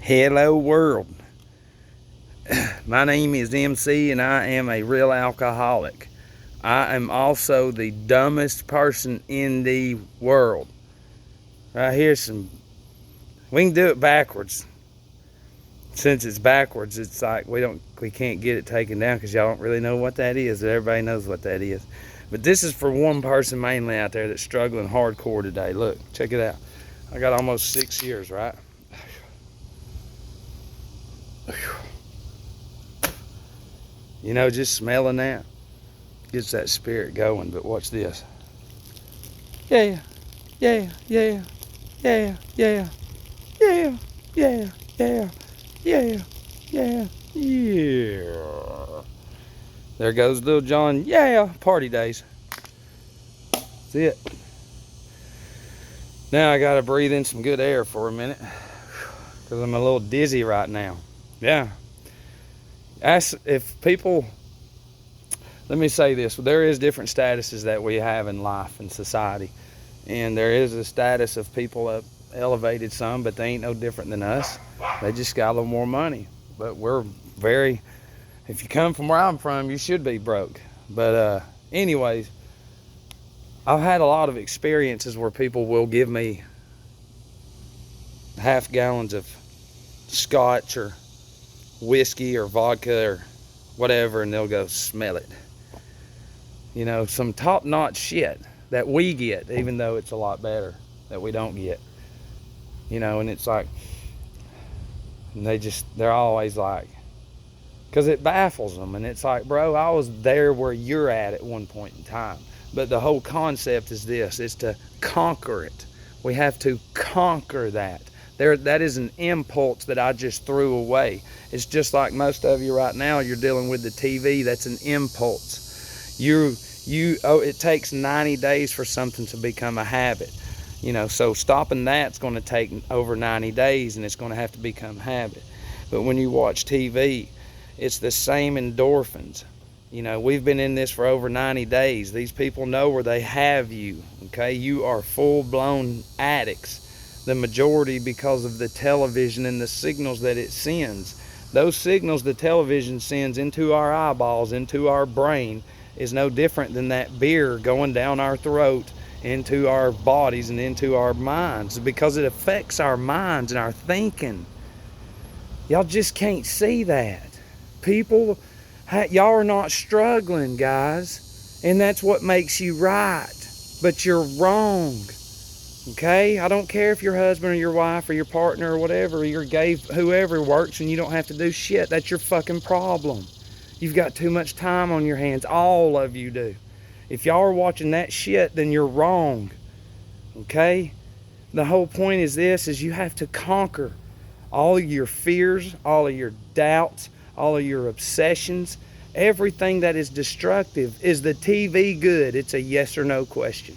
Hello world. My name is MC and I am a real alcoholic. I am also the dumbest person in the world. Right here's we can do it backwards. Since it's backwards, it's like we can't get it taken down because y'all don't really know what that is. Everybody knows what that is. But this is for one person mainly out there that's struggling hardcore today. Look, check it out. I got almost 6 years, right? You know, just smelling that gets that spirit going. But watch this. Yeah, yeah, yeah, yeah, yeah, yeah, yeah, yeah, yeah, yeah, yeah. There goes little John. Yeah, party days. That's it. Now I gotta breathe in some good air for a minute because I'm a little dizzy right now. Yeah. If people, let me say this, there is different statuses that we have in life and society, and there is a status of people up elevated some, but they ain't no different than us. They just got a little more money. But we're very, if you come from where I'm from, you should be broke. But anyways, I've had a lot of experiences where people will give me half gallons of scotch or whiskey or vodka or whatever, and they'll go smell it. You know, some top-notch shit that we get, even though it's a lot better that we don't get. You know, and it's like, and they're always like, because it baffles them, and it's like, bro, I was there where you're at one point in time. But the whole concept is this, it's to conquer it. We have to conquer that. That is an impulse that I just threw away. It's just like most of you right now, you're dealing with the TV. That's an impulse. It takes 90 days for something to become a habit. You know, so stopping that's going to take over 90 days, and it's going to have to become habit. But when you watch TV, it's the same endorphins. You know, we've been in this for over 90 days. These people know where they have you, okay? You are full-blown addicts. The majority because of the television and the signals that it sends. Those signals the television sends into our eyeballs, into our brain, is no different than that beer going down our throat, into our bodies and into our minds, because it affects our minds and our thinking. Y'all just can't see that. People, y'all are not struggling, guys, and that's what makes you right, but you're wrong. Okay, I don't care if your husband or your wife or your partner or whatever, your gay, whoever works and you don't have to do shit. That's your fucking problem. You've got too much time on your hands. All of you do. If y'all are watching that shit, then you're wrong. Okay? The whole point is this, is you have to conquer all of your fears, all of your doubts, all of your obsessions, everything that is destructive. Is the TV good? It's a yes or no question.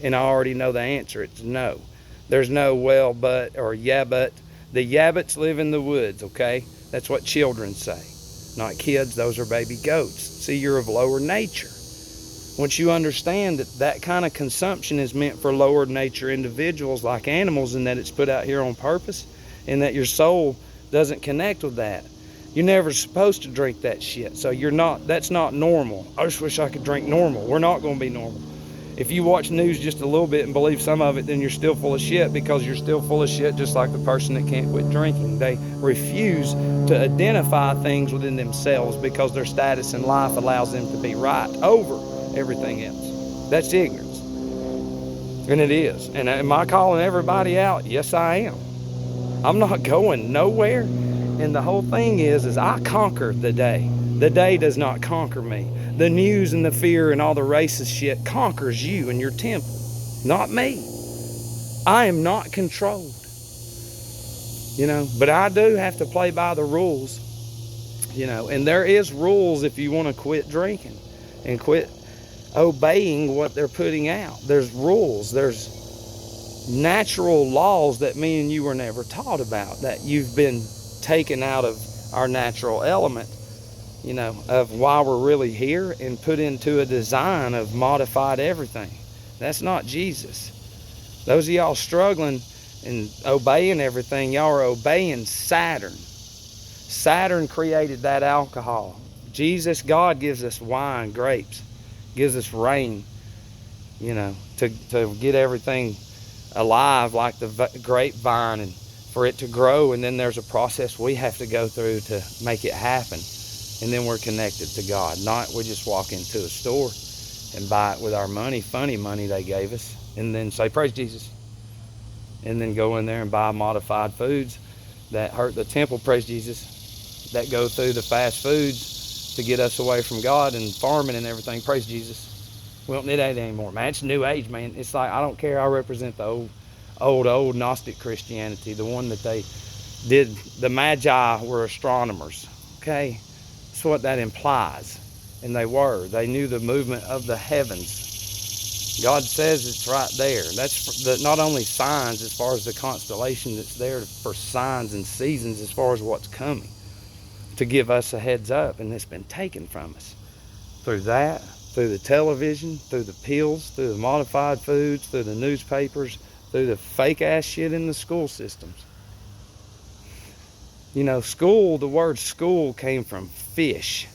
And I already know the answer. It's no. There's no well, but, or yeah, but. The yabbits live in the woods, okay? That's what children say. Not kids, those are baby goats. See, you're of lower nature. Once you understand that that kind of consumption is meant for lower nature individuals like animals, and that it's put out here on purpose, and that your soul doesn't connect with that. You're never supposed to drink that shit. So that's not normal. I just wish I could drink normal. We're not going to be normal. If you watch news just a little bit and believe some of it, then you're still full of shit, because you're still full of shit just like the person that can't quit drinking. They refuse to identify things within themselves because their status in life allows them to be right over everything else. That's ignorance. And it is. And am I calling everybody out? Yes, I am. I'm not going nowhere. And the whole thing is I conquer the day. The day does not conquer me. The news and the fear and all the racist shit conquers you and your temple, not me. I am not controlled. You know, but I do have to play by the rules. You know, and there is rules if you want to quit drinking and quit obeying what they're putting out. There's rules. There's natural laws that me and you were never taught about, that you've been taken out of our natural element, you know, of why we're really here, and put into a design of modified everything. That's not Jesus. Those of y'all struggling and obeying everything, y'all are obeying Saturn. Saturn created that alcohol. Jesus, God gives us wine, grapes, gives us rain, you know, to get everything alive like the grapevine and for it to grow. And then there's a process we have to go through to make it happen. And then we're connected to God. Not we just walk into a store and buy it with our money, funny money they gave us, and then say, praise Jesus. And then go in there and buy modified foods that hurt the temple, praise Jesus, that go through the fast foods to get us away from God and farming and everything, praise Jesus. We don't need that anymore, man. It's new age, man. It's like, I don't care. I represent the old Gnostic Christianity, the one that they did. The Magi were astronomers, okay? That's what that implies. And they were. They knew the movement of the heavens. God says it's right there. That's not only signs as far as the constellation that's there for signs and seasons as far as what's coming, to give us a heads up, and it's been taken from us through that, through the television, through the pills, through the modified foods, through the newspapers, through the fake ass shit in the school systems. You know, school, the word school came from fish.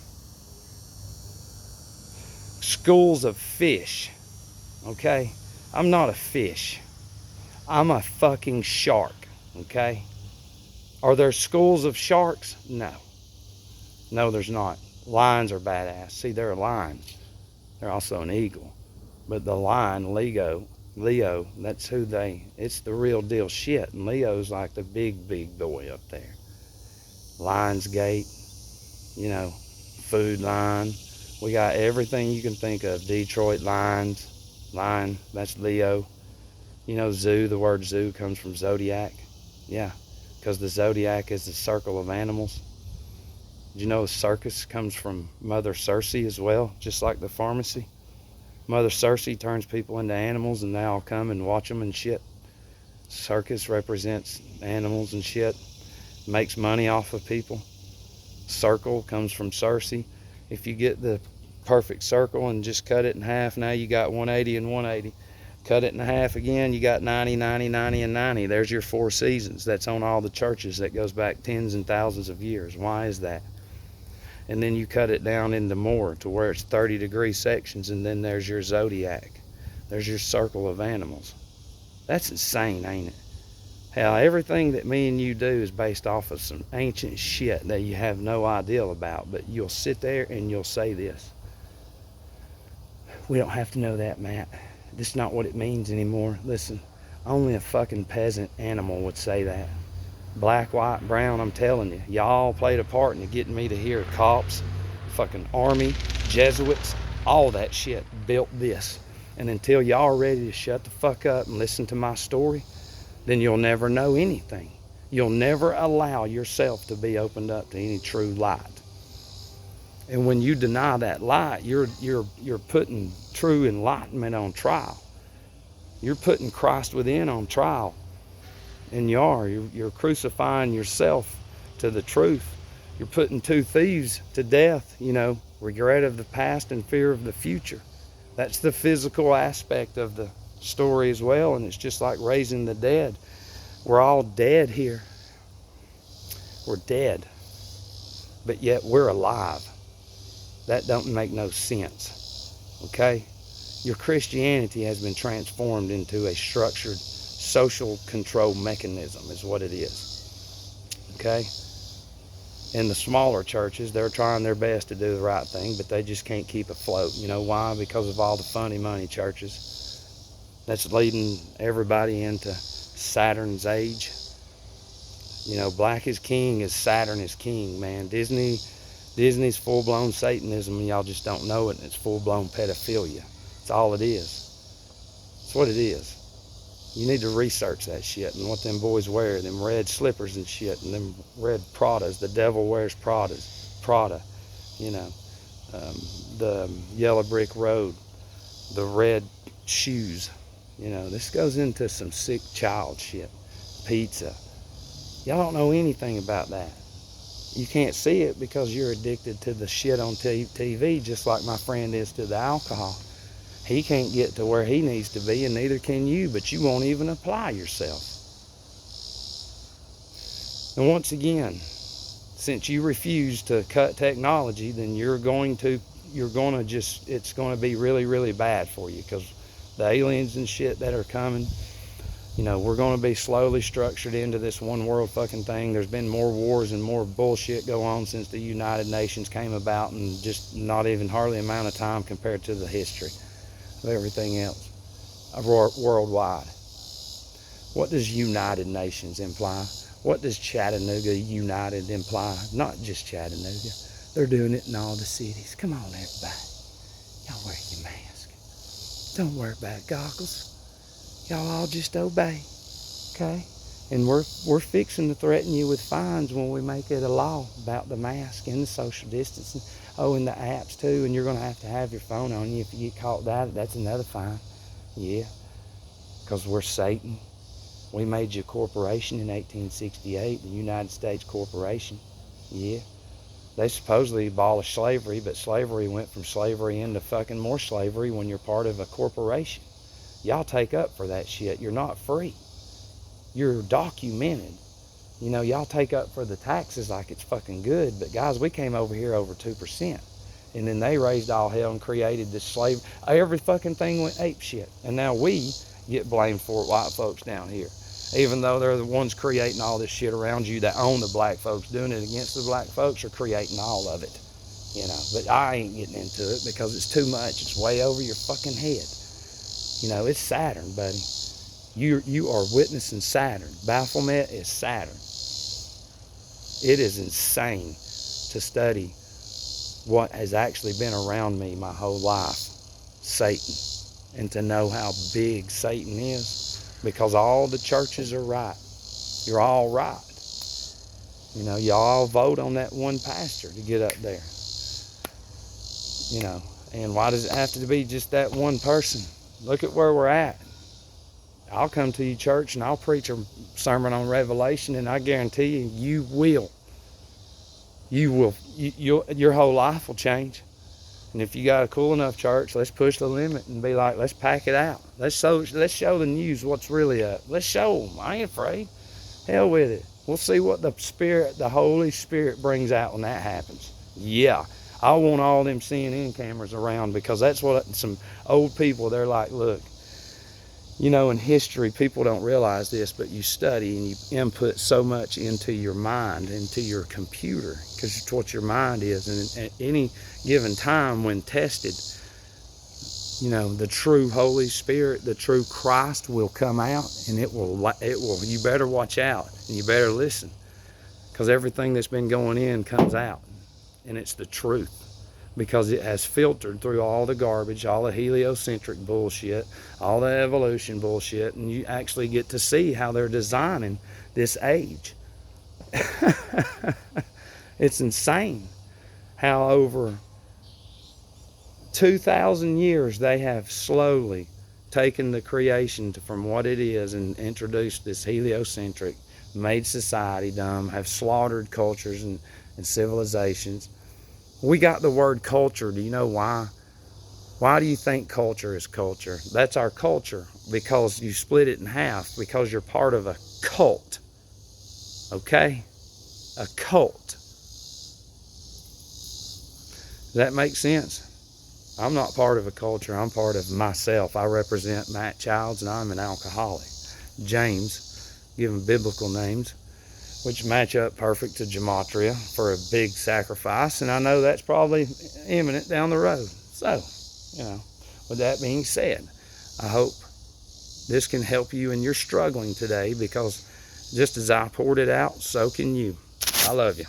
Schools of fish. Okay? I'm not a fish. I'm a fucking shark. Okay? Are there schools of sharks? No. No, there's not. Lions are badass. See, they're a lion. They're also an eagle. But the lion, Leo, that's who it's the real deal shit. And Leo's like the big boy up there. Lionsgate, you know, Food Line. We got everything you can think of. Detroit Lions, Lion, that's Leo. You know, zoo, the word zoo comes from zodiac. Yeah, because the zodiac is the circle of animals. Did you know a circus comes from Mother Circe as well, just like the pharmacy? Mother Circe turns people into animals and they all come and watch them and shit. Circus represents animals and shit, makes money off of people. Circle comes from Circe. If you get the perfect circle and just cut it in half, now you got 180 and 180. Cut it in half again, you got 90, 90, 90, and 90. There's your 4 seasons. That's on all the churches. That goes back tens and thousands of years. Why is that? And then you cut it down into more to where it's 30-degree sections, and then there's your zodiac. There's your circle of animals. That's insane, ain't it? Hell, everything that me and you do is based off of some ancient shit that you have no idea about, but you'll sit there and you'll say this. We don't have to know that, Matt. That's not what it means anymore. Listen, only a fucking peasant animal would say that. Black, white, brown, I'm telling you. Y'all played a part in getting me to hear. Cops, fucking army, Jesuits, all that shit built this. And until y'all are ready to shut the fuck up and listen to my story, then you'll never know anything. You'll never allow yourself to be opened up to any true light. And when you deny that light, you're putting true enlightenment on trial. You're putting Christ within on trial. And you're crucifying yourself to the truth. You're putting 2 thieves to death, you know, regret of the past and fear of the future. That's the physical aspect of the story as well, and it's just like raising the dead. We're all dead here. We're dead, but yet we're alive. That don't make no sense, okay? Your Christianity has been transformed into a structured social control mechanism is what it is, okay? In the smaller churches, they're trying their best to do the right thing, but they just can't keep afloat. You know why? Because of all the funny money churches. That's leading everybody into Saturn's age. You know, black is king as Saturn is king, man. Disney's full-blown Satanism, and y'all just don't know it, and it's full-blown pedophilia. That's all it is. That's what it is. You need to research that shit and what them boys wear, them red slippers and shit, and them red Pradas. The devil wears Prada, you know, the yellow brick road, the red shoes. You know, this goes into some sick child shit. Pizza. Y'all don't know anything about that. You can't see it because you're addicted to the shit on TV, just like my friend is to the alcohol. He can't get to where he needs to be, and neither can you, but you won't even apply yourself. And once again, since you refuse to cut technology, then it's going to be really, really bad for you, because the aliens and shit that are coming, we're going to be slowly structured into this one world fucking thing. There's been more wars and more bullshit go on since the United Nations came about, and just not even hardly amount of time compared to the history of everything else worldwide. What does United Nations imply? What does Chattanooga United imply? Not just Chattanooga. They're doing it in all the cities. Come on, everybody. Y'all wear your mask. Don't worry about goggles. Y'all all just obey, okay? And we're fixing to threaten you with fines when we make it a law about the mask and the social distancing. Oh, and the apps too. And you're going to have your phone on you. If you get caught without it, that's another fine. Yeah, because we're Satan. We made you a corporation in 1868, the United States Corporation. Yeah. They supposedly abolished slavery, but slavery went from slavery into fucking more slavery when you're part of a corporation. Y'all take up for that shit. You're not free. You're documented. Y'all take up for the taxes like it's fucking good, but guys, we came over here over 2%. And then they raised all hell and created this slave. Every fucking thing went ape shit. And now we get blamed for it, white folks down here. Even though they're the ones creating all this shit around you that own the black folks, doing it against the black folks, are creating all of it. But I ain't getting into it because it's too much. It's way over your fucking head. It's Saturn, buddy. You are witnessing Saturn. Baphomet is Saturn. It is insane to study what has actually been around me my whole life, Satan, and to know how big Satan is, because all the churches are right. You're all right. Y'all vote on that one pastor to get up there. And why does it have to be just that one person? Look at where we're at. I'll come to your church and I'll preach a sermon on Revelation, and I guarantee you will. Your whole life will change. And if you got a cool enough church, let's push the limit and be like, let's pack it out. Let's show the news what's really up. Let's show them. I ain't afraid. Hell with it. We'll see what the Holy Spirit brings out when that happens. Yeah. I want all them CNN cameras around, because that's what some old people, they're like, look, in history, people don't realize this, but you study and you input so much into your mind, into your computer, because it's what your mind is. And at any given time when tested, the true Holy Spirit, the true Christ will come out, and it will, you better watch out and you better listen, because everything that's been going in comes out, and it's the truth. Because it has filtered through all the garbage, all the heliocentric bullshit, all the evolution bullshit, and you actually get to see how they're designing this age. It's insane how over 2,000 years they have slowly taken the creation from what it is and introduced this heliocentric, made society dumb, have slaughtered cultures and civilizations. We got the word culture. Do you know why? Why do you think culture is culture? That's our culture, because you split it in half, because you're part of a cult. Okay? A cult. Does that make sense? I'm not part of a culture. I'm part of myself. I represent Matt Childs, and I'm an alcoholic. James, given biblical names, which match up perfect to gematria for a big sacrifice, and I know that's probably imminent down the road. So, with that being said, I hope this can help you in your struggling today, because just as I poured it out, so can you. I love you.